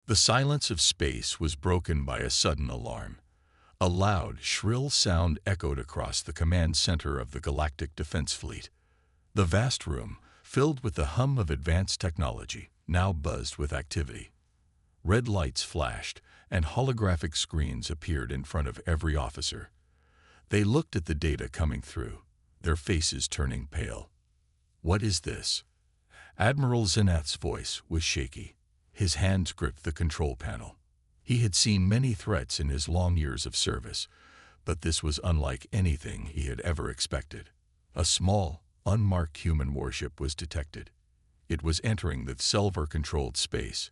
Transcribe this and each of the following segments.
The silence of space was broken by a sudden alarm. A loud, shrill sound echoed across the command center of the Galactic Defense Fleet. The vast room, filled with the hum of advanced technology, now buzzed with activity. Red lights flashed, and holographic screens appeared in front of every officer. They looked at the data coming through, their faces turning pale. "What is this?" Admiral Zenith's voice was shaky. His hands gripped the control panel. He had seen many threats in his long years of service, but this was unlike anything he had ever expected. A small, unmarked human warship was detected. It was entering the Selvar-controlled space,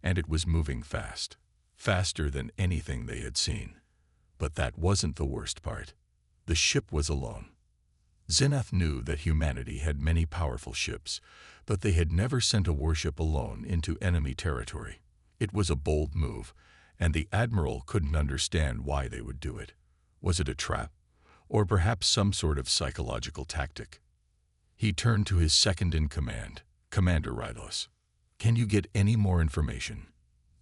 and it was moving fast, faster than anything they had seen. But that wasn't the worst part. The ship was alone. Zenith knew that humanity had many powerful ships, but they had never sent a warship alone into enemy territory. It was a bold move, and the Admiral couldn't understand why they would do it. Was it a trap? Or perhaps some sort of psychological tactic? He turned to his second-in-command, Commander Rylos. "Can you get any more information?"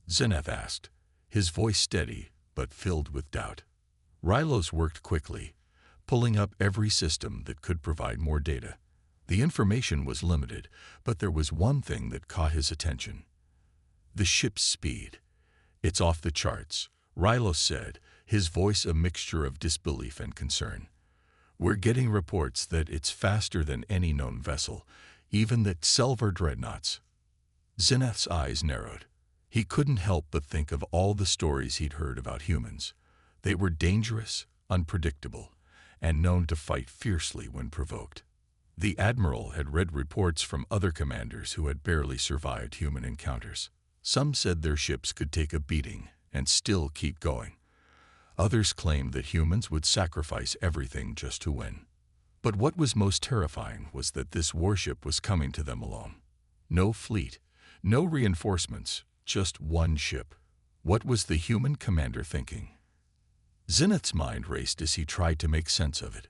Zenith asked, his voice steady but filled with doubt. Rylos worked quickly, pulling up every system that could provide more data. The information was limited, but there was one thing that caught his attention. The ship's speed. "It's off the charts," Rylos said, his voice a mixture of disbelief and concern. "We're getting reports that it's faster than any known vessel, even the Selvar dreadnoughts." Zenith's eyes narrowed. He couldn't help but think of all the stories he'd heard about humans. They were dangerous, unpredictable, and known to fight fiercely when provoked. The Admiral had read reports from other commanders who had barely survived human encounters. Some said their ships could take a beating and still keep going. Others claimed that humans would sacrifice everything just to win. But what was most terrifying was that this warship was coming to them alone. No fleet, no reinforcements, just one ship. What was the human commander thinking? Zenith's mind raced as he tried to make sense of it.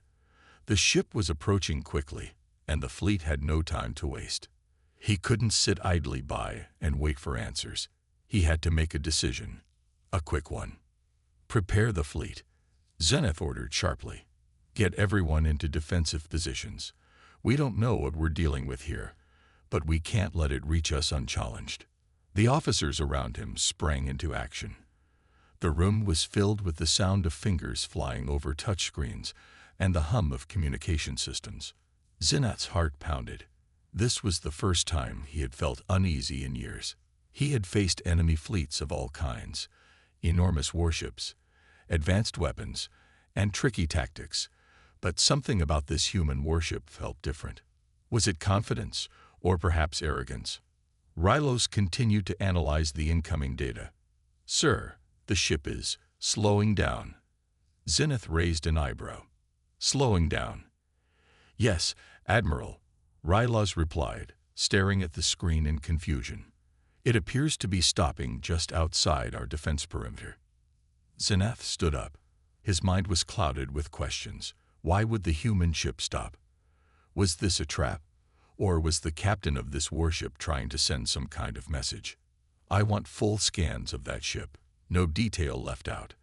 The ship was approaching quickly, and the fleet had no time to waste. He couldn't sit idly by and wait for answers. He had to make a decision, a quick one. "Prepare the fleet," Zenith ordered sharply. "Get everyone into defensive positions. We don't know what we're dealing with here, but we can't let it reach us unchallenged." The officers around him sprang into action. The room was filled with the sound of fingers flying over touchscreens and the hum of communication systems. Zenith's heart pounded. This was the first time he had felt uneasy in years. He had faced enemy fleets of all kinds, enormous warships, advanced weapons, and tricky tactics, but something about this human warship felt different. Was it confidence, or perhaps arrogance? Rylos continued to analyze the incoming data. "Sir, the ship is slowing down." Zenith raised an eyebrow. "Slowing down?" "Yes, Admiral," Rylos replied, staring at the screen in confusion. "It appears to be stopping just outside our defense perimeter." Zenith stood up. His mind was clouded with questions. Why would the human ship stop? Was this a trap? Or was the captain of this warship trying to send some kind of message? "I want full scans of that ship. No detail left out,"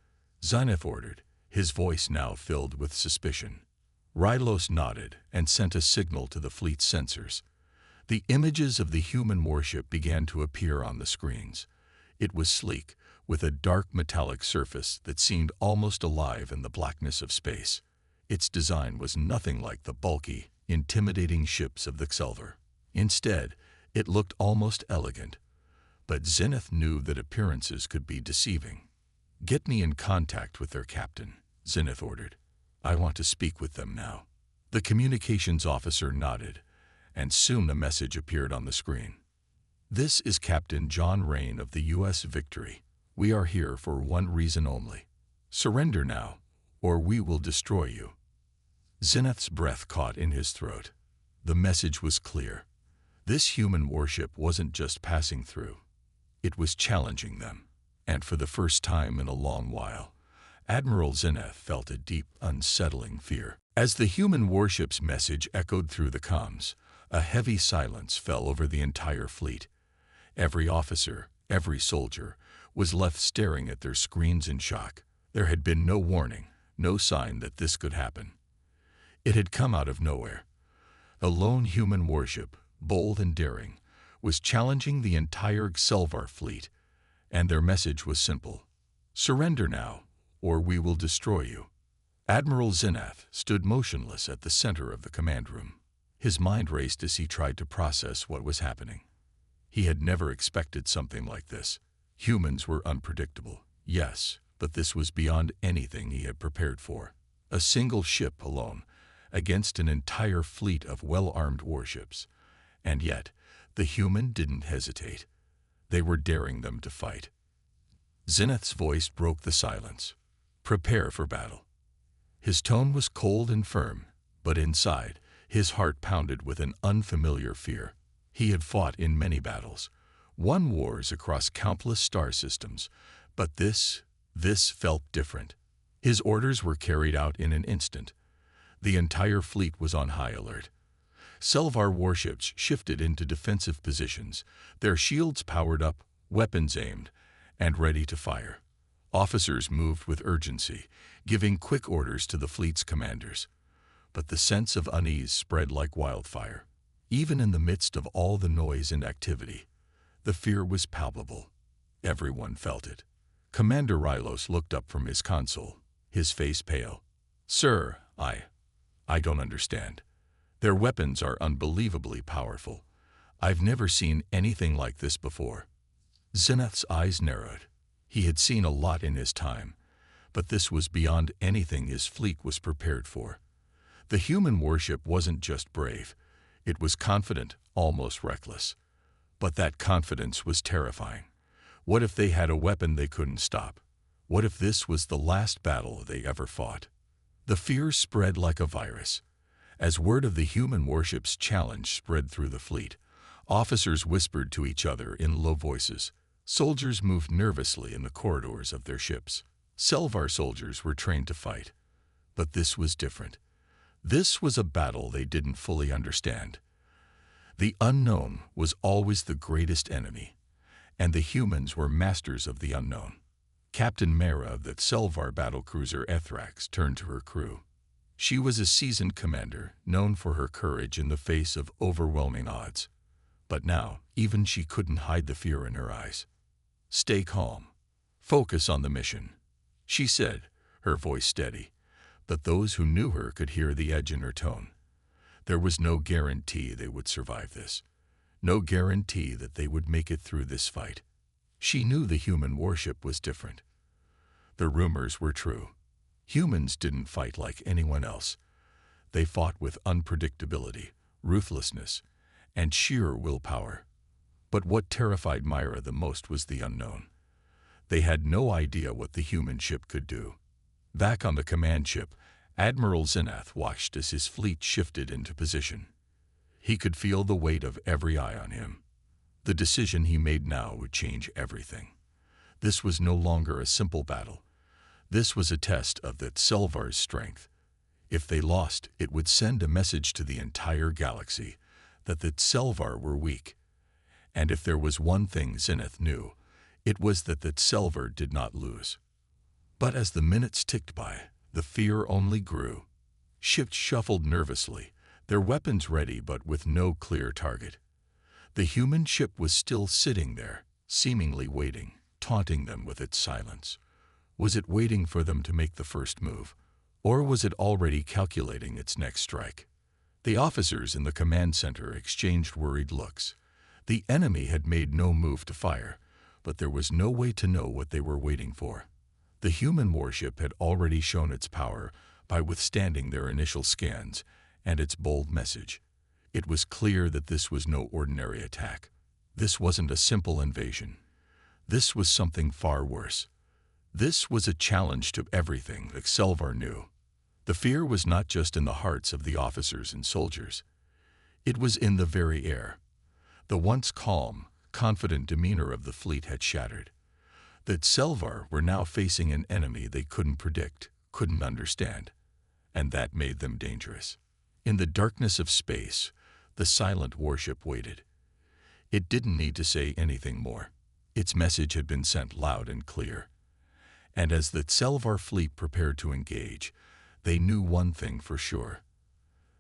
Zenith ordered, his voice now filled with suspicion. Rylos nodded and sent a signal to the fleet's sensors. The images of the human warship began to appear on the screens. It was sleek, with a dark metallic surface that seemed almost alive in the blackness of space. Its design was nothing like the bulky, intimidating ships of the Selvar. Instead, it looked almost elegant. But Zenith knew that appearances could be deceiving. "Get me in contact with their captain," Zenith ordered. "I want to speak with them now." The communications officer nodded, and soon a message appeared on the screen. "This is Captain John Rain of the U.S. Victory. We are here for one reason only. Surrender now, or we will destroy you." Zenith's breath caught in his throat. The message was clear. This human warship wasn't just passing through. It was challenging them, and for the first time in a long while, Admiral Zenith felt a deep, unsettling fear. As the human warship's message echoed through the comms, a heavy silence fell over the entire fleet. Every officer, Every soldier was left staring at their screens in shock. There had been no warning, no sign that this could happen. It had come out of nowhere. A lone human warship, bold and daring, was challenging the entire Xelvar fleet, and their message was simple: surrender now, or we will destroy you. Admiral Xenath stood motionless at the center of the command room. His mind raced as he tried to process what was happening. He had never expected something like this. Humans were unpredictable, yes, but this was beyond anything he had prepared for. A single ship alone, against an entire fleet of well-armed warships. And yet, the human didn't hesitate. They were daring them to fight. Xenath's voice broke the silence. Prepare for battle. His tone was cold and firm, but inside, his heart pounded with an unfamiliar fear. He had fought in many battles, won wars across countless star systems, but this felt different. His orders were carried out in an instant. The entire fleet was on high alert. Xelvar warships shifted into defensive positions, their shields powered up, weapons aimed, and ready to fire. Officers moved with urgency, giving quick orders to the fleet's commanders. But the sense of unease spread like wildfire. Even in the midst of all the noise and activity, the fear was palpable. Everyone felt it. Commander Rylos looked up from his console, his face pale. Sir, I don't understand. Their weapons are unbelievably powerful. I've never seen anything like this before. Xenath's eyes narrowed. He had seen a lot in his time, but this was beyond anything his fleet was prepared for. The human warship wasn't just brave. It was confident, almost reckless. But that confidence was terrifying. What if they had a weapon they couldn't stop? What if this was the last battle they ever fought? The fear spread like a virus. As word of the human warship's challenge spread through the fleet, officers whispered to each other in low voices. Soldiers moved nervously in the corridors of their ships. Xelvar soldiers were trained to fight. But this was different. This was a battle they didn't fully understand. The unknown was always the greatest enemy, and the humans were masters of the unknown. Captain Mara of the Xelvar battlecruiser Ethrax turned to her crew. She was a seasoned commander, known for her courage in the face of overwhelming odds. But now, even she couldn't hide the fear in her eyes. Stay calm. Focus on the mission, she said, her voice steady. But those who knew her could hear the edge in her tone. There was no guarantee they would survive this. No guarantee that they would make it through this fight. She knew the human warship was different. The rumors were true. Humans didn't fight like anyone else. They fought with unpredictability, ruthlessness, and sheer willpower. But what terrified Myra the most was the unknown. They had no idea what the human ship could do. Back on the command ship, Admiral Xenath watched as his fleet shifted into position. He could feel the weight of every eye on him. The decision he made now would change everything. This was no longer a simple battle. This was a test of the Xelvar's strength. If they lost, it would send a message to the entire galaxy that the Xelvar were weak. And if there was one thing Xenath knew, it was that the Xelvar did not lose. But as the minutes ticked by, the fear only grew. Ships shuffled nervously, their weapons ready but with no clear target. The human ship was still sitting there, seemingly waiting, taunting them with its silence. Was it waiting for them to make the first move, or was it already calculating its next strike? The officers in the command center exchanged worried looks. The enemy had made no move to fire, but there was no way to know what they were waiting for. The human warship had already shown its power by withstanding their initial scans and its bold message. It was clear that this was no ordinary attack. This wasn't a simple invasion. This was something far worse. This was a challenge to everything that Xelvar knew. The fear was not just in the hearts of the officers and soldiers. It was in the very air. The once calm, confident demeanor of the fleet had shattered. The Xelvar were now facing an enemy they couldn't predict, couldn't understand, and that made them dangerous. In the darkness of space, the silent warship waited. It didn't need to say anything more. Its message had been sent loud and clear. And as the Selvar fleet prepared to engage, they knew one thing for sure.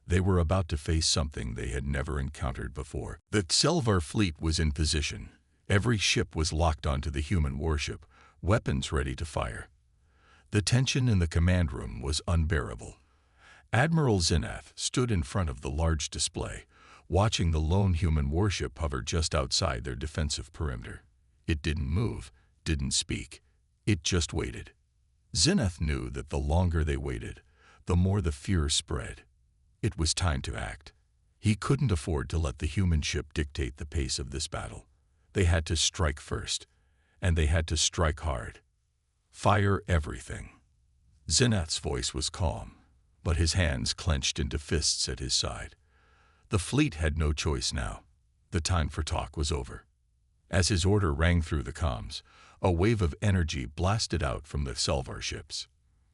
They were about to face something they had never encountered before. The Selvar fleet was in position. Every ship was locked onto the human warship, weapons ready to fire. The tension in the command room was unbearable. Admiral Zinath stood in front of the large display, watching the lone human warship hover just outside their defensive perimeter. It didn't move, didn't speak. It just waited. Zinath knew that the longer they waited, the more the fear spread. It was time to act. He couldn't afford to let the human ship dictate the pace of this battle. They had to strike first, and they had to strike hard. Fire everything. Zinath's voice was calm, but his hands clenched into fists at his side. The fleet had no choice now. The time for talk was over. As his order rang through the comms, a wave of energy blasted out from the Selvar ships.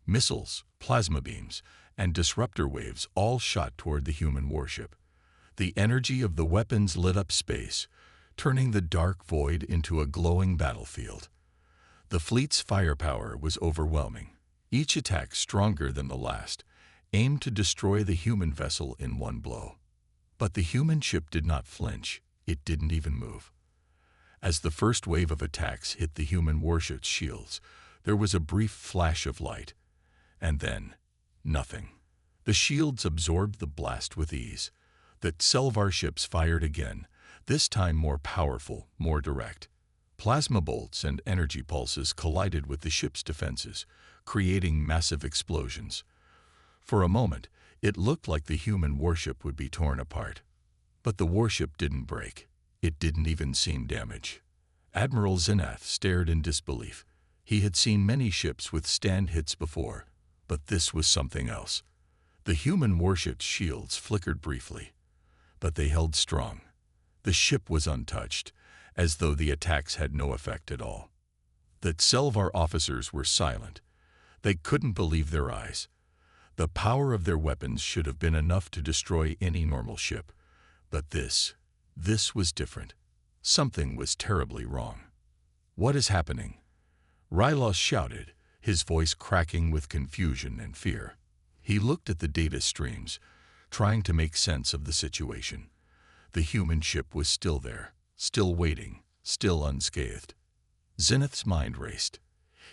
Missiles, plasma beams, and disruptor waves all shot toward the human warship. The energy of the weapons lit up space, turning the dark void into a glowing battlefield. The fleet's firepower was overwhelming, each attack stronger than the last, aimed to destroy the human vessel in one blow. But the human ship did not flinch. It didn't even move. As the first wave of attacks hit the human warship's shields, there was a brief flash of light. And then, nothing. The shields absorbed the blast with ease. The Selvar ships fired again, this time more powerful, more direct. Plasma bolts and energy pulses collided with the ship's defenses, creating massive explosions. For a moment, it looked like the human warship would be torn apart. But the warship didn't break. It didn't even seem damaged. Admiral Zinath stared in disbelief. He had seen many ships withstand hits before, but this was something else. The human warship's shields flickered briefly, but they held strong. The ship was untouched, as though the attacks had no effect at all. The Selvar officers were silent. They couldn't believe their eyes. The power of their weapons should have been enough to destroy any normal ship. But this was different. Something was terribly wrong. "What is happening?" Rylos shouted, his voice cracking with confusion and fear. He looked at the data streams, trying to make sense of the situation. The human ship was still there, still waiting, still unscathed. Zenith's mind raced.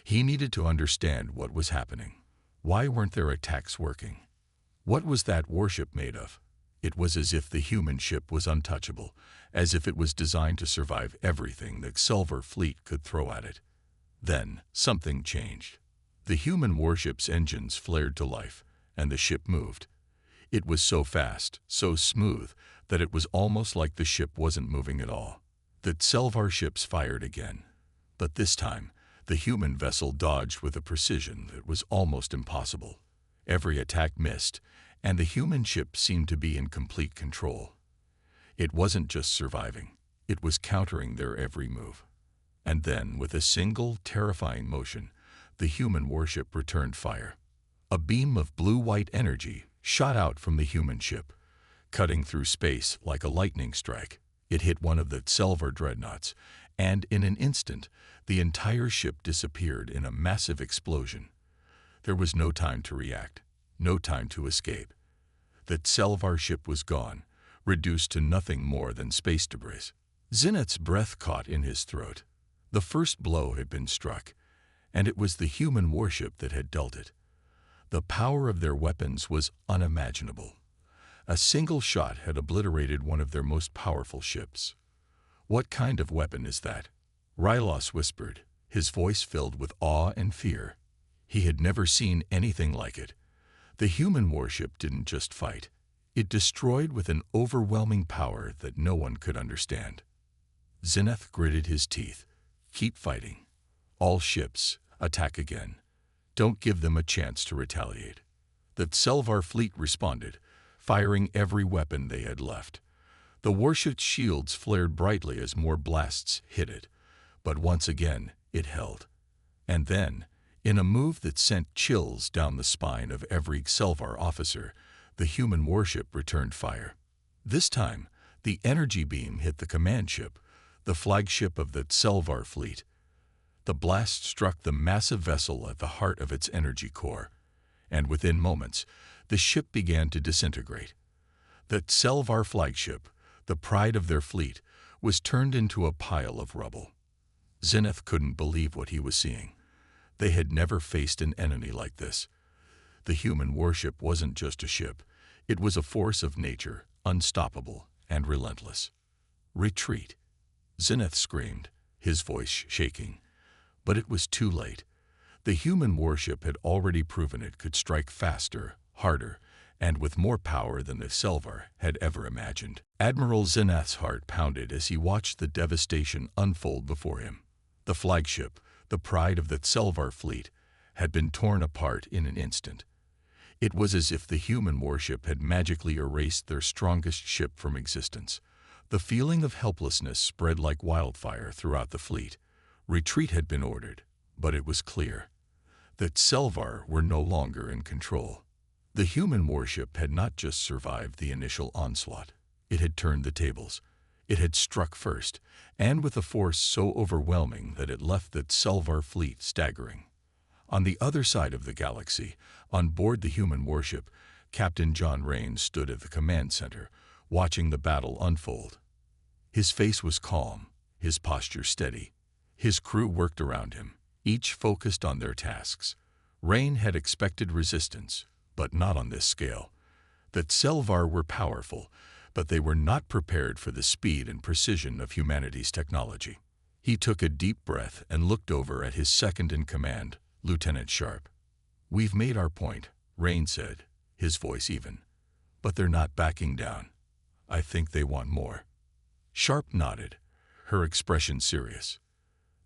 He needed to understand what was happening. Why weren't their attacks working? What was that warship made of? It was as if the human ship was untouchable, as if it was designed to survive everything the Selvar fleet could throw at it. Then, something changed. The human warship's engines flared to life, and the ship moved. It was so fast, so smooth, that it was almost like the ship wasn't moving at all. The Selvar ships fired again. But this time, the human vessel dodged with a precision that was almost impossible. Every attack missed, and the human ship seemed to be in complete control. It wasn't just surviving, it was countering their every move. And then, with a single, terrifying motion, the human warship returned fire. A beam of blue-white energy shot out from the human ship, cutting through space like a lightning strike. It hit one of the Selvar dreadnoughts, and in an instant, the entire ship disappeared in a massive explosion. There was no time to react, no time to escape. The Selvar ship was gone, reduced to nothing more than space debris. Zenith's breath caught in his throat. The first blow had been struck, and it was the human warship that had dealt it. The power of their weapons was unimaginable. A single shot had obliterated one of their most powerful ships. "What kind of weapon is that?" Rylos whispered, his voice filled with awe and fear. He had never seen anything like it. The human warship didn't just fight. It destroyed with an overwhelming power that no one could understand. Zenith gritted his teeth. "Keep fighting. All ships, attack again. Don't give them a chance to retaliate." The Selvar fleet responded, firing every weapon they had left. The warship's shields flared brightly as more blasts hit it, but once again it held. And then, in a move that sent chills down the spine of every Selvar officer, the human warship returned fire. This time, the energy beam hit the command ship. the flagship of the Selvar fleet. The blast struck the massive vessel at the heart of its energy core, and within moments, the ship began to disintegrate. The Selvar flagship, the pride of their fleet, was turned into a pile of rubble. Zenith couldn't believe what he was seeing. They had never faced an enemy like this. The human warship wasn't just a ship. It was a force of nature, unstoppable and relentless. "Retreat!" Zenith screamed, his voice shaking. But it was too late. The human warship had already proven it could strike faster, harder, and with more power than the Selvar had ever imagined. Admiral Zenith's heart pounded as he watched the devastation unfold before him. The flagship, the pride of the Selvar fleet, had been torn apart in an instant. It was as if the human warship had magically erased their strongest ship from existence. The feeling of helplessness spread like wildfire throughout the fleet. Retreat had been ordered, but it was clear that Selvar were no longer in control. The human warship had not just survived the initial onslaught. It had turned the tables. It had struck first, and with a force so overwhelming that it left the Selvar fleet staggering. On the other side of the galaxy, on board the human warship, Captain John Rains stood at the command center, watching the battle unfold. His face was calm, his posture steady. His crew worked around him, each focused on their tasks. Rain had expected resistance, but not on this scale. The Selvar were powerful, but they were not prepared for the speed and precision of humanity's technology. He took a deep breath and looked over at his second-in-command, Lieutenant Sharp. "We've made our point," Rain said, his voice even. "But they're not backing down. I think they want more." Sharp nodded, her expression serious.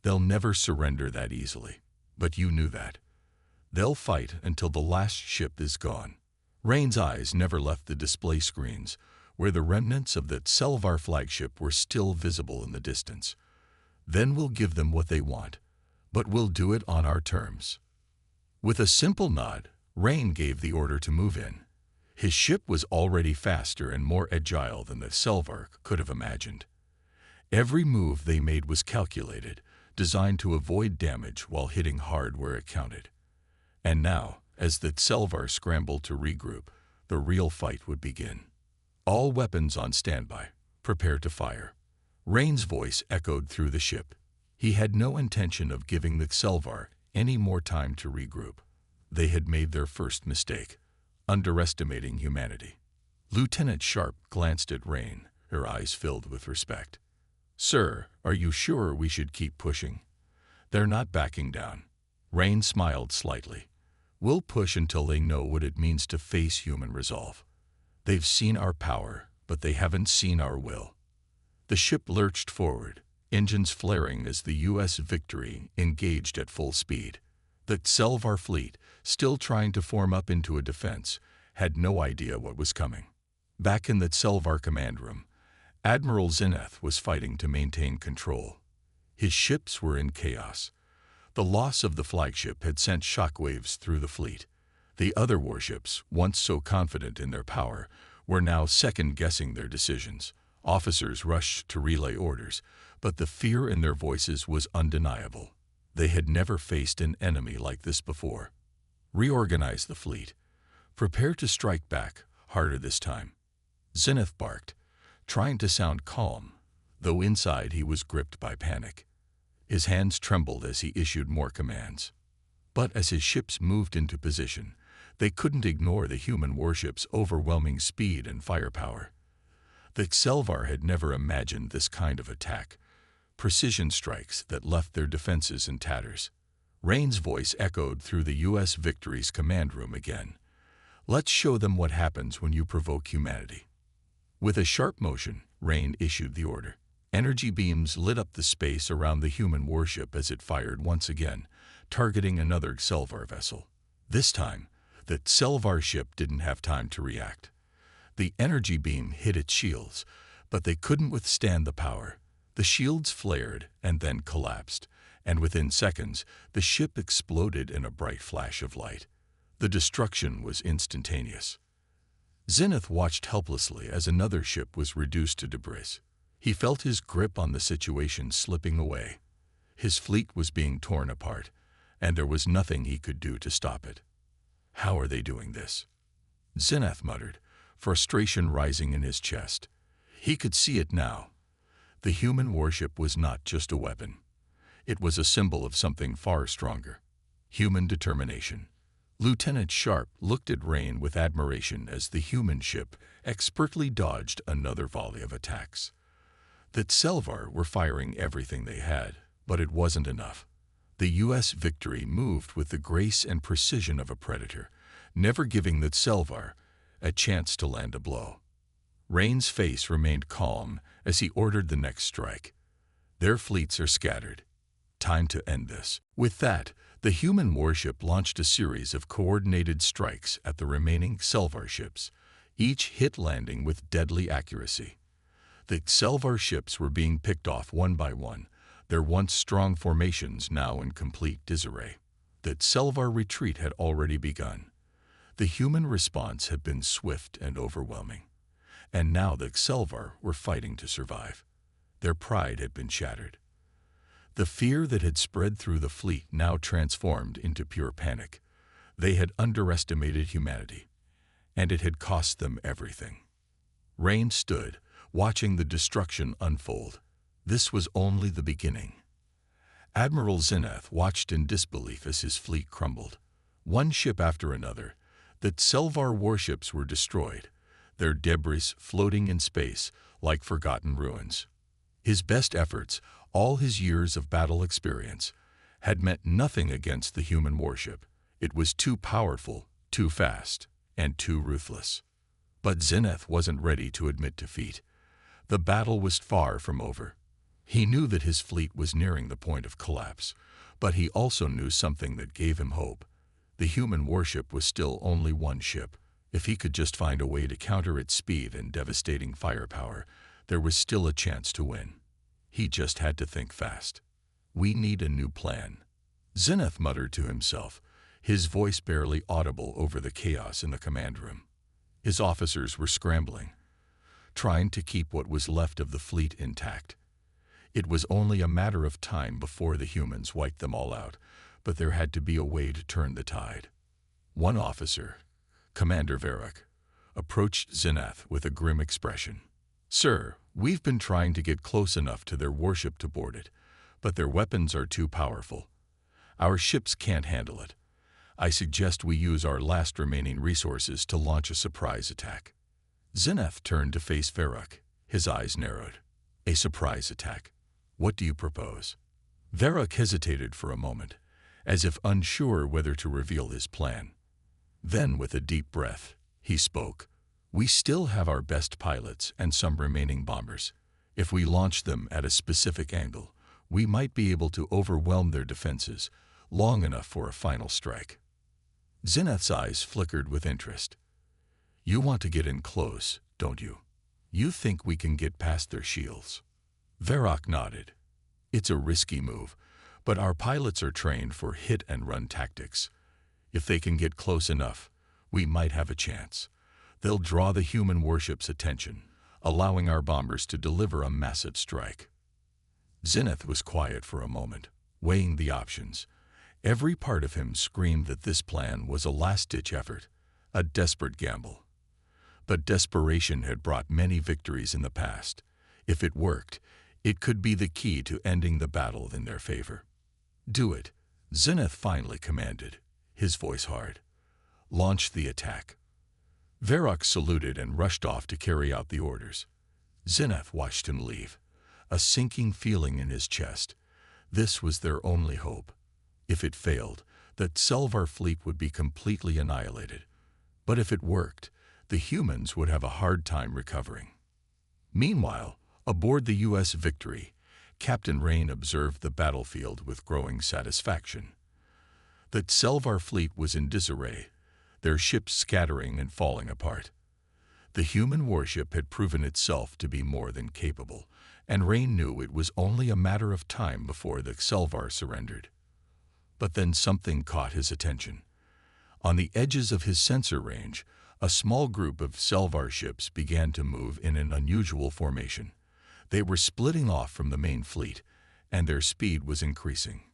"They'll never surrender that easily. But you knew that. They'll fight until the last ship is gone." Rain's eyes never left the display screens, where the remnants of the Selvar flagship were still visible in the distance. "Then we'll give them what they want, but we'll do it on our terms." With a simple nod, Rain gave the order to move in. His ship was already faster and more agile than the Selvar could have imagined. Every move they made was calculated, designed to avoid damage while hitting hard where it counted. And now, as the Selvar scrambled to regroup, the real fight would begin. "All weapons on standby. Prepare to fire." Rain's voice echoed through the ship. He had no intention of giving the Selvar any more time to regroup. They had made their first mistake, underestimating humanity. Lieutenant Sharp glanced at Rain, her eyes filled with respect. "Sir, are you sure we should keep pushing?" "They're not backing down." Rain smiled slightly. "We'll push until they know what it means to face human resolve. They've seen our power, but they haven't seen our will." The ship lurched forward, engines flaring as the U.S. Victory engaged at full speed. The Selvar fleet, still trying to form up into a defense, had no idea what was coming. Back in the Selvar command room, Admiral Zenith was fighting to maintain control. His ships were in chaos. The loss of the flagship had sent shockwaves through the fleet. The other warships, once so confident in their power, were now second-guessing their decisions. Officers rushed to relay orders, but the fear in their voices was undeniable. They had never faced an enemy like this before. "Reorganize the fleet. Prepare to strike back, harder this time." Zenith barked, trying to sound calm, though inside he was gripped by panic. His hands trembled as he issued more commands. But as his ships moved into position, they couldn't ignore the human warship's overwhelming speed and firepower. The Selvar had never imagined this kind of attack, precision strikes that left their defenses in tatters. Rain's voice echoed through the U.S. Victory's command room again. "Let's show them what happens when you provoke humanity." With a sharp motion, Rain issued the order. Energy beams lit up the space around the human warship as it fired once again, targeting another Selvar vessel. This time, the Selvar ship didn't have time to react. The energy beam hit its shields, but they couldn't withstand the power. The shields flared and then collapsed, and within seconds, the ship exploded in a bright flash of light. The destruction was instantaneous. Zenith watched helplessly as another ship was reduced to debris. He felt his grip on the situation slipping away. His fleet was being torn apart, and there was nothing he could do to stop it. How are they doing this? Zenith muttered, frustration rising in his chest. He could see it now. The human warship was not just a weapon. It was a symbol of something far stronger. Human determination. Lieutenant Sharp looked at Rain with admiration as the human ship expertly dodged another volley of attacks. The Selvar were firing everything they had, but it wasn't enough. The U.S. victory moved with the grace and precision of a predator, never giving the Selvar a chance to land a blow. Rain's face remained calm as he ordered the next strike. Their fleets are scattered. Time to end this. With that, the human warship launched a series of coordinated strikes at the remaining Selvar ships, each hit landing with deadly accuracy. The Selvar ships were being picked off one by one, their once strong formations now in complete disarray. The Selvar retreat had already begun. The human response had been swift and overwhelming. And now the Selvar were fighting to survive. Their pride had been shattered. The fear that had spread through the fleet now transformed into pure panic. They had underestimated humanity, and it had cost them everything. Rain stood, watching the destruction unfold. This was only the beginning. Admiral Zenith watched in disbelief as his fleet crumbled. One ship after another, the Selvar warships were destroyed, their debris floating in space like forgotten ruins. His best efforts, all his years of battle experience, had meant nothing against the human warship. It was too powerful, too fast, and too ruthless. But Zenith wasn't ready to admit defeat. The battle was far from over. He knew that his fleet was nearing the point of collapse, but he also knew something that gave him hope. The human warship was still only one ship. If he could just find a way to counter its speed and devastating firepower, there was still a chance to win. He just had to think fast. We need a new plan. Zenith muttered to himself, his voice barely audible over the chaos in the command room. His officers were scrambling, trying to keep what was left of the fleet intact. It was only a matter of time before the humans wiped them all out, but there had to be a way to turn the tide. One officer, Commander Varrock, approached Zenith with a grim expression. "Sir, we've been trying to get close enough to their warship to board it, but their weapons are too powerful. Our ships can't handle it. I suggest we use our last remaining resources to launch a surprise attack." Zenith turned to face Varrock, his eyes narrowed. "A surprise attack? What do you propose?" Varrock hesitated for a moment, as if unsure whether to reveal his plan. Then, with a deep breath, he spoke. "We still have our best pilots and some remaining bombers. If we launch them at a specific angle, we might be able to overwhelm their defenses long enough for a final strike." Zenith's eyes flickered with interest. "You want to get in close, don't you? You think we can get past their shields?" Varrock nodded. "It's a risky move, but our pilots are trained for hit-and-run tactics. If they can get close enough, we might have a chance. They'll draw the human warship's attention, allowing our bombers to deliver a massive strike." Zenith was quiet for a moment, weighing the options. Every part of him screamed that this plan was a last-ditch effort, a desperate gamble. But desperation had brought many victories in the past. If it worked, it could be the key to ending the battle in their favor. "Do it," Zenith finally commanded, his voice hard. "Launch the attack." Varrock saluted and rushed off to carry out the orders. Zenith watched him leave, a sinking feeling in his chest. This was their only hope. If it failed, the Selvar fleet would be completely annihilated. But if it worked, the humans would have a hard time recovering. Meanwhile, aboard the U.S. Victory, Captain Rain observed the battlefield with growing satisfaction. The Selvar fleet was in disarray, their ships scattering and falling apart. The human warship had proven itself to be more than capable, and Rain knew it was only a matter of time before the Selvar surrendered. But then something caught his attention. On the edges of his sensor range, a small group of Selvar ships began to move in an unusual formation. They were splitting off from the main fleet, and their speed was increasing.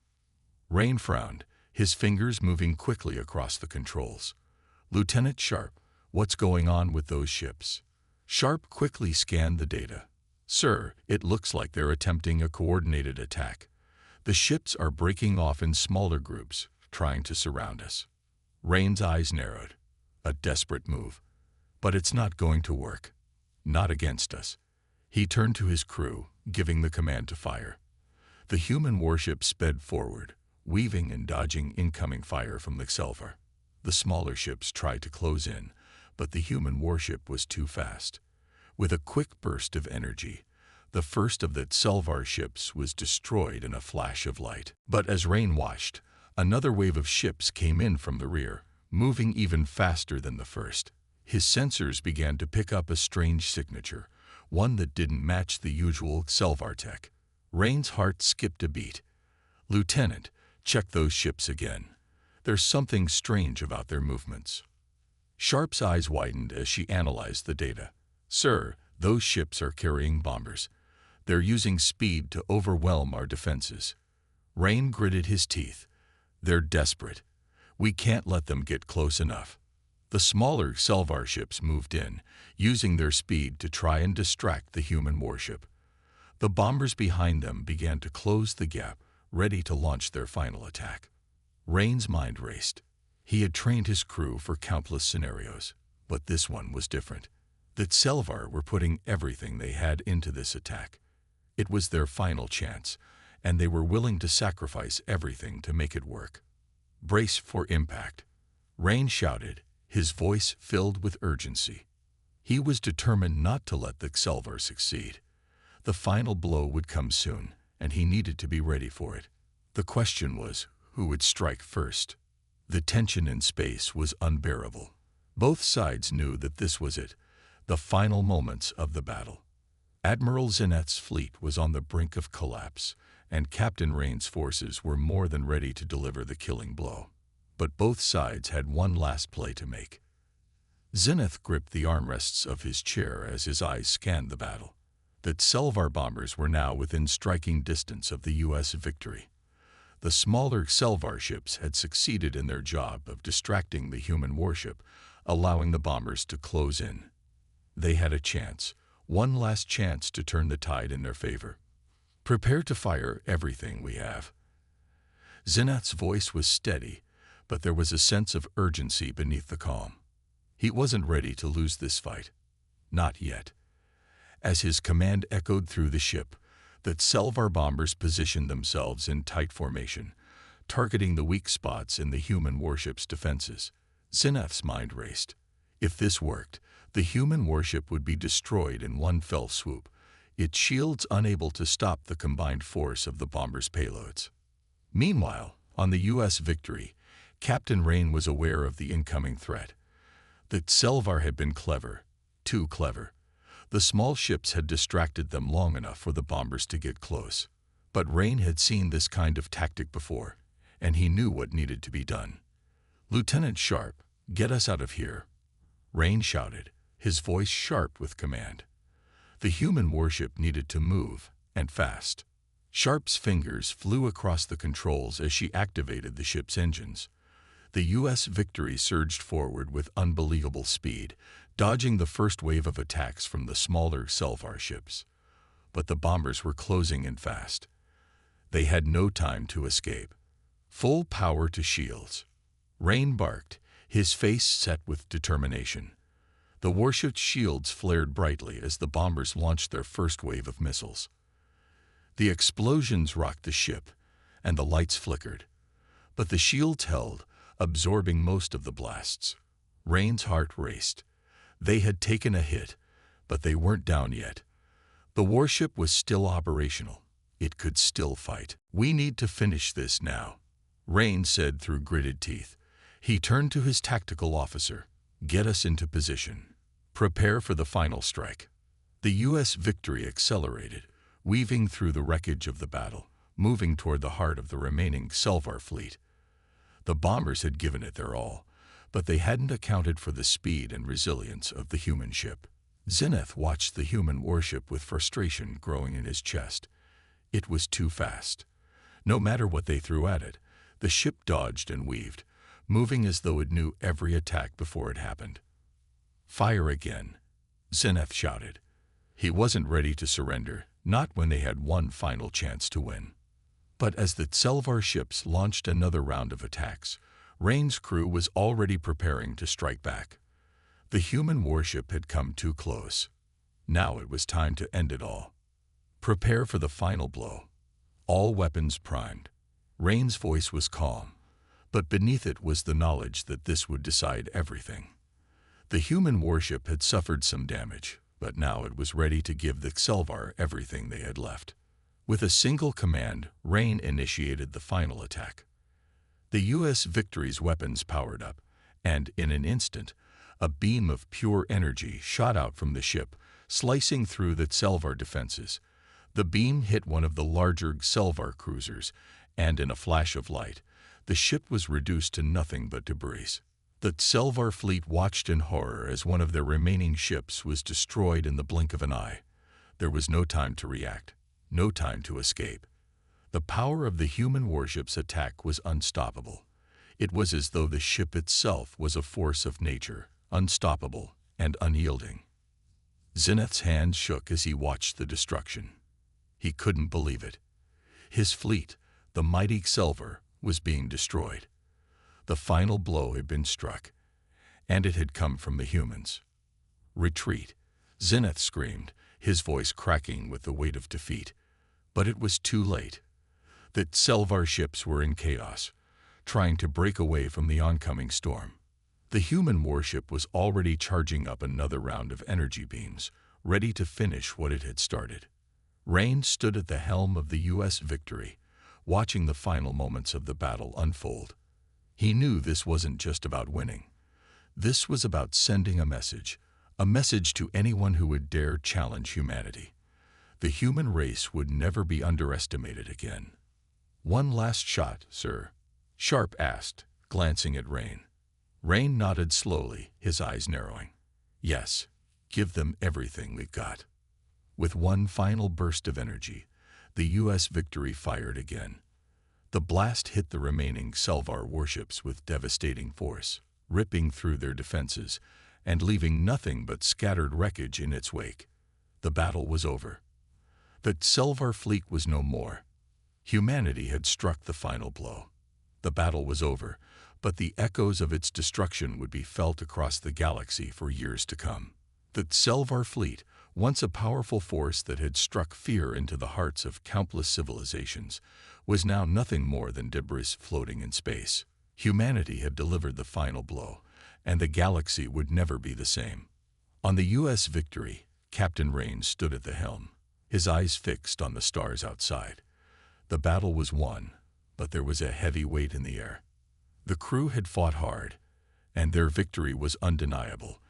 Rain frowned, his fingers moving quickly across the controls. "Lieutenant Sharp, what's going on with those ships?" Sharp quickly scanned the data. "Sir, it looks like they're attempting a coordinated attack. The ships are breaking off in smaller groups, trying to surround us." Rain's eyes narrowed. A desperate move. But it's not going to work. Not against us. He turned to his crew, giving the command to fire. The human warship sped forward, weaving and dodging incoming fire from the Selvar. The smaller ships tried to close in, but the human warship was too fast. With a quick burst of energy, the first of the Selvar ships was destroyed in a flash of light. But as Rain watched, another wave of ships came in from the rear, moving even faster than the first. His sensors began to pick up a strange signature, one that didn't match the usual Selvar tech. Rain's heart skipped a beat. "Lieutenant, check those ships again. There's something strange about their movements." Sharp's eyes widened as she analyzed the data. "Sir, those ships are carrying bombers. They're using speed to overwhelm our defenses." Rain gritted his teeth. "They're desperate. We can't let them get close enough." The smaller Selvar ships moved in, using their speed to try and distract the human warship. The bombers behind them began to close the gap, ready to launch their final attack. Rain's mind raced. He had trained his crew for countless scenarios, but this one was different. The Selvar were putting everything they had into this attack. It was their final chance, and they were willing to sacrifice everything to make it work. "Brace for impact," Rain shouted, his voice filled with urgency. He was determined not to let the Selvar succeed. The final blow would come soon, and he needed to be ready for it. The question was, who would strike first? The tension in space was unbearable. Both sides knew that this was it, the final moments of the battle. Admiral Zeneth's fleet was on the brink of collapse, and Captain Rain's forces were more than ready to deliver the killing blow. But both sides had one last play to make. Zenith gripped the armrests of his chair as his eyes scanned the battle. The Selvar bombers were now within striking distance of the U.S. victory. The smaller Selvar ships had succeeded in their job of distracting the human warship, allowing the bombers to close in. They had a chance, one last chance to turn the tide in their favor. "Prepare to fire everything we have." Zenith's voice was steady, but there was a sense of urgency beneath the calm. He wasn't ready to lose this fight. Not yet. As his command echoed through the ship, the Selvar bombers positioned themselves in tight formation, targeting the weak spots in the human warship's defenses. Zenith's mind raced. If this worked, the human warship would be destroyed in one fell swoop, its shields unable to stop the combined force of the bombers' payloads. Meanwhile, on the U.S. victory, Captain Rain was aware of the incoming threat. The Selvar had been clever, too clever. The small ships had distracted them long enough for the bombers to get close. But Rain had seen this kind of tactic before, and he knew what needed to be done. "Lieutenant Sharp, get us out of here," Rain shouted, his voice sharp with command. The human warship needed to move, and fast. Sharp's fingers flew across the controls as she activated the ship's engines. The U.S. victory surged forward with unbelievable speed, dodging the first wave of attacks from the smaller Selvar ships. But the bombers were closing in fast. They had no time to escape. Full power to shields. Rain barked, his face set with determination. The warship's shields flared brightly as the bombers launched their first wave of missiles. The explosions rocked the ship, and the lights flickered. But the shields held, absorbing most of the blasts. Rain's heart raced. They had taken a hit, but they weren't down yet. The warship was still operational. It could still fight. "We need to finish this now," Rain said through gritted teeth. He turned to his tactical officer. "Get us into position. Prepare for the final strike." The U.S. victory accelerated, weaving through the wreckage of the battle, moving toward the heart of the remaining Selvar fleet. The bombers had given it their all, but they hadn't accounted for the speed and resilience of the human ship. Zenith watched the human warship with frustration growing in his chest. It was too fast. No matter what they threw at it, the ship dodged and weaved, moving as though it knew every attack before it happened. "Fire again," Zenith shouted. He wasn't ready to surrender, not when they had one final chance to win. But as the Selvar ships launched another round of attacks, Rain's crew was already preparing to strike back. The human warship had come too close. Now it was time to end it all. "Prepare for the final blow. All weapons primed." Rain's voice was calm, but beneath it was the knowledge that this would decide everything. The human warship had suffered some damage, but now it was ready to give the Selvar everything they had left. With a single command, Rain initiated the final attack. The U.S. Victory's weapons powered up, and in an instant, a beam of pure energy shot out from the ship, slicing through the Selvar defenses. The beam hit one of the larger Selvar cruisers, and in a flash of light, the ship was reduced to nothing but debris. The Selvar fleet watched in horror as one of their remaining ships was destroyed in the blink of an eye. There was no time to react, no time to escape. The power of the human warship's attack was unstoppable. It was as though the ship itself was a force of nature, unstoppable and unyielding. Zenith's hands shook as he watched the destruction. He couldn't believe it. His fleet, the mighty Selvar, was being destroyed. The final blow had been struck, and it had come from the humans. "Retreat," Zenith screamed, his voice cracking with the weight of defeat. But it was too late. The Selvar ships were in chaos, trying to break away from the oncoming storm. The human warship was already charging up another round of energy beams, ready to finish what it had started. Rain stood at the helm of the U.S. Victory, watching the final moments of the battle unfold. He knew this wasn't just about winning. This was about sending a message to anyone who would dare challenge humanity. The human race would never be underestimated again. "One last shot, sir?" Sharp asked, glancing at Rain. Rain nodded slowly, his eyes narrowing. "Yes, give them everything we've got." With one final burst of energy, the U.S. Victory fired again. The blast hit the remaining Selvar warships with devastating force, ripping through their defenses and leaving nothing but scattered wreckage in its wake. The battle was over. The Selvar fleet was no more. Humanity had struck the final blow. The battle was over, but the echoes of its destruction would be felt across the galaxy for years to come. The Selvar fleet, once a powerful force that had struck fear into the hearts of countless civilizations, was now nothing more than debris floating in space. Humanity had delivered the final blow, and the galaxy would never be the same. On the U.S. Victory, Captain Rain stood at the helm, his eyes fixed on the stars outside. The battle was won, but there was a heavy weight in the air. The crew had fought hard, and their victory was undeniable,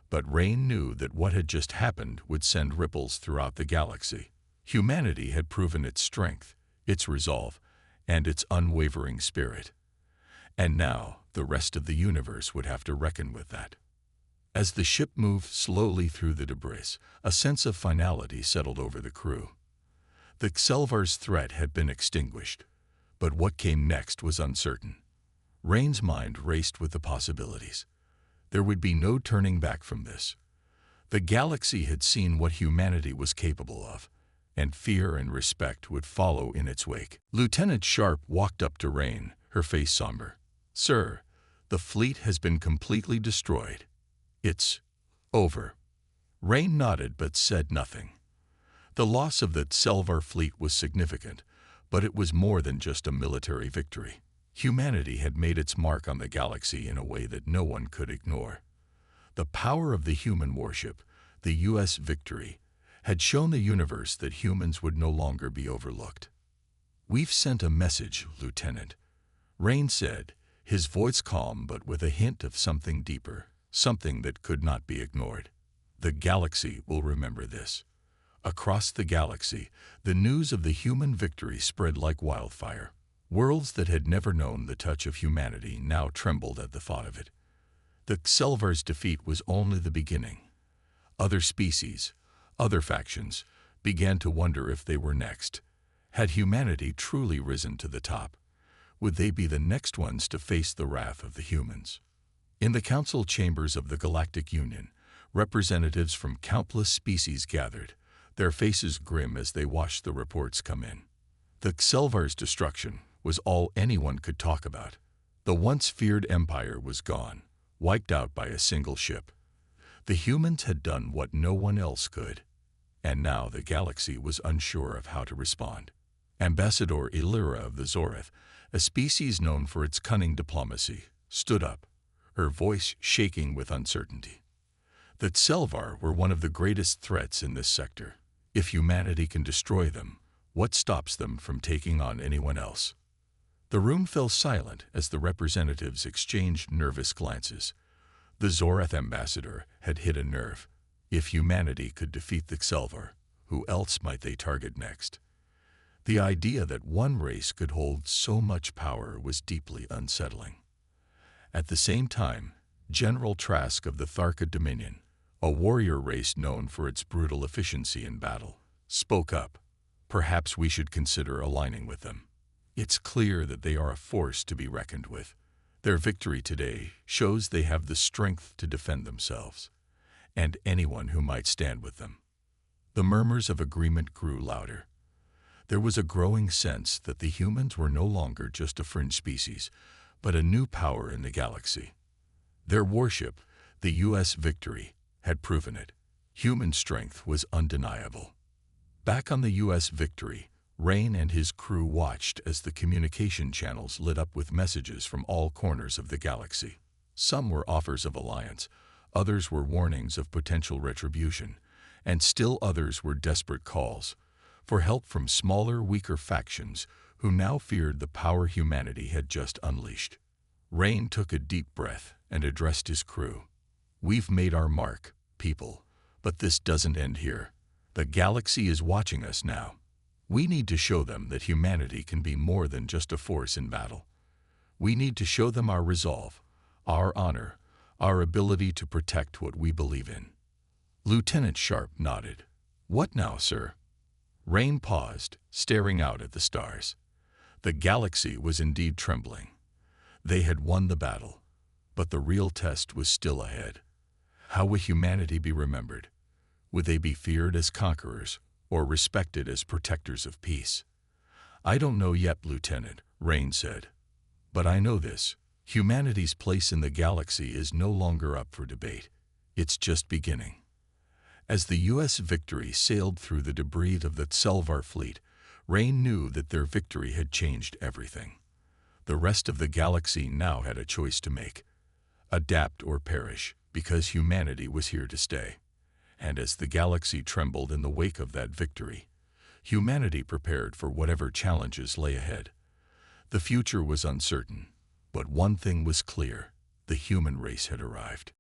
but Rain knew that what had just happened would send ripples throughout the galaxy. Humanity had proven its strength, its resolve, and its unwavering spirit. And now the rest of the universe would have to reckon with that. As the ship moved slowly through the debris, a sense of finality settled over the crew. The Selvar's threat had been extinguished, but what came next was uncertain. Rain's mind raced with the possibilities. There would be no turning back from this. The galaxy had seen what humanity was capable of, and fear and respect would follow in its wake. Lieutenant Sharp walked up to Rain, her face somber. "Sir, the fleet has been completely destroyed. It's over." Rain nodded but said nothing. The loss of the Selvar fleet was significant, but it was more than just a military victory. Humanity had made its mark on the galaxy in a way that no one could ignore. The power of the human warship, the U.S. Victory, had shown the universe that humans would no longer be overlooked. "We've sent a message, Lieutenant," Rain said, his voice calm but with a hint of something deeper, something that could not be ignored. "The galaxy will remember this." Across the galaxy, the news of the human victory spread like wildfire. Worlds that had never known the touch of humanity now trembled at the thought of it. The Selvar's defeat was only the beginning. Other species, other factions, began to wonder if they were next. Had humanity truly risen to the top? Would they be the next ones to face the wrath of the humans? In the council chambers of the Galactic Union, representatives from countless species gathered, their faces grim as they watched the reports come in. The Xelvar's destruction was all anyone could talk about. The once feared empire was gone, wiped out by a single ship. The humans had done what no one else could, and now the galaxy was unsure of how to respond. Ambassador Illyra of the Zoreth, a species known for its cunning diplomacy, stood up, her voice shaking with uncertainty. The Xelvar were one of the greatest threats in this sector. If humanity can destroy them, what stops them from taking on anyone else? The room fell silent as the representatives exchanged nervous glances. The Zoreth ambassador had hit a nerve. If humanity could defeat the Xelvar, who else might they target next? The idea that one race could hold so much power was deeply unsettling. At the same time, General Trask of the Tharka Dominion, a warrior race known for its brutal efficiency in battle, spoke up. Perhaps we should consider aligning with them. It's clear that they are a force to be reckoned with. Their victory today shows they have the strength to defend themselves, and anyone who might stand with them. The murmurs of agreement grew louder. There was a growing sense that the humans were no longer just a fringe species, but a new power in the galaxy. Their warship, the U.S. Victory, had proven it. Human strength was undeniable. Back on the U.S. Victory, Rain and his crew watched as the communication channels lit up with messages from all corners of the galaxy. Some were offers of alliance, others were warnings of potential retribution, and still others were desperate calls for help from smaller, weaker factions who now feared the power humanity had just unleashed. Rain took a deep breath and addressed his crew. "We've made our mark, people, but this doesn't end here. The galaxy is watching us now. We need to show them that humanity can be more than just a force in battle. We need to show them our resolve, our honor, our ability to protect what we believe in." Lieutenant Sharp nodded. "What now, sir?" Rain paused, staring out at the stars. The galaxy was indeed trembling. They had won the battle, but the real test was still ahead. How would humanity be remembered? Would they be feared as conquerors or respected as protectors of peace? "I don't know yet, Lieutenant," Rain said. "But I know this. Humanity's place in the galaxy is no longer up for debate. It's just beginning." As the U.S. Victory sailed through the debris of the Xelvar fleet, Rain knew that their victory had changed everything. The rest of the galaxy now had a choice to make: adapt or perish, because humanity was here to stay. And as the galaxy trembled in the wake of that victory, humanity prepared for whatever challenges lay ahead. The future was uncertain, but one thing was clear: the human race had arrived.